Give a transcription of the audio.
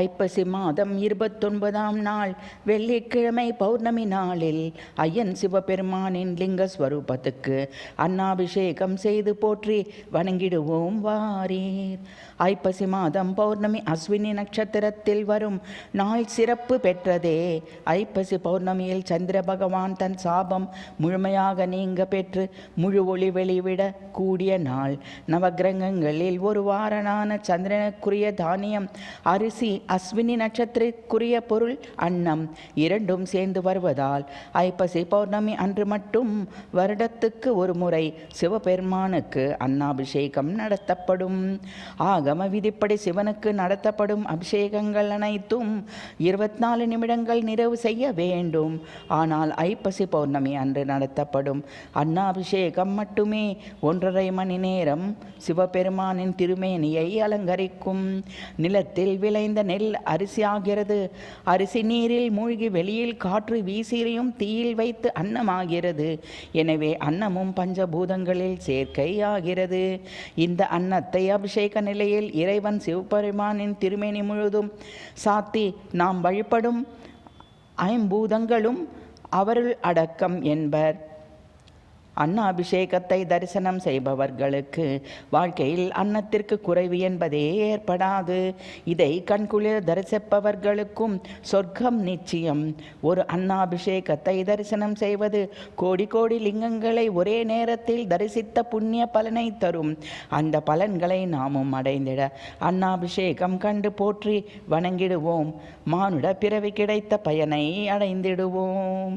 ஐப்பசி மாதம் 29ஆம் நாள் வெள்ளிக்கிழமை பௌர்ணமி நாளில் ஐயன் சிவபெருமானின் லிங்கஸ்வரூபத்துக்கு அன்னாபிஷேகம் செய்து போற்றி வணங்கிடுவோம் வாரீர். ஐப்பசி மாதம் பௌர்ணமி அஸ்வினி நட்சத்திரத்தில் வரும் நாள் சிறப்பு பெற்றதே. ஐப்பசி பௌர்ணமியில் சந்திர பகவான் தன் சாபம் முழுமையாக நீங்க பெற்று முழு ஒளி வெளிவிட கூடிய நாள். நவகிரகங்களில் ஒரு வாரனான சந்திரனுக்குரிய தானியம் அரிசி, அஸ்வினி நட்சத்திரக்குரிய பொருள் அன்னம் இரண்டும் சேர்ந்து வருவதால் ஐப்பசி பௌர்ணமி அன்று மட்டும் வருடத்துக்கு ஒரு முறை சிவபெருமானுக்கு அன்னாபிஷேகம் நடத்தப்படும். ஆகம விதிப்படி சிவனுக்கு நடத்தப்படும் அபிஷேகங்கள் அனைத்தும் 24 நிமிடங்கள் நிறைவு செய்ய வேண்டும். ஆனால் ஐப்பசி பௌர்ணமி அன்று நடத்தப்படும் அன்னாபிஷேகம் மட்டுமே 1.5 மணி நேரம் சிவபெருமானின் திருமேனியை அலங்கரிக்கும். நிலத்தில் விளைந்த நெல் அரிசியாகிறது. அரிசி நீரில் மூழ்கி வெளியில் காற்று வீசியும் தீயில் வைத்து அன்னமாகிறது. எனவே அன்னமும் பஞ்சபூதங்களில் சேர்க்கையாகிறது. இந்த அன்னத்தை அபிஷேக நிலையில் இறைவன் சிவபெருமானின் திருமேனி முழுதும் சாத்தி நாம் வழிபடும் ஐம்பூதங்களும் அவருள் அடக்கம் என்பர். அன்னாபிஷேகத்தை தரிசனம் செய்பவர்களுக்கு வாழ்க்கையில் அன்னத்திற்கு குறைவு என்பதே ஏற்படாது. இதை கண்குளிர தரிசிப்பவர்களுக்கும் சொர்க்கம் நிச்சயம். ஒரு அன்னாபிஷேகத்தை தரிசனம் செய்வது கோடி கோடி லிங்கங்களை ஒரே நேரத்தில் தரிசித்த புண்ணிய பலனை தரும். அந்த பலன்களை நாமும் அடைந்திட அன்னாபிஷேகம் கண்டு போற்றி வணங்கிடுவோம். மானுட பிறவி கிடைத்த பயனை அடைந்திடுவோம்.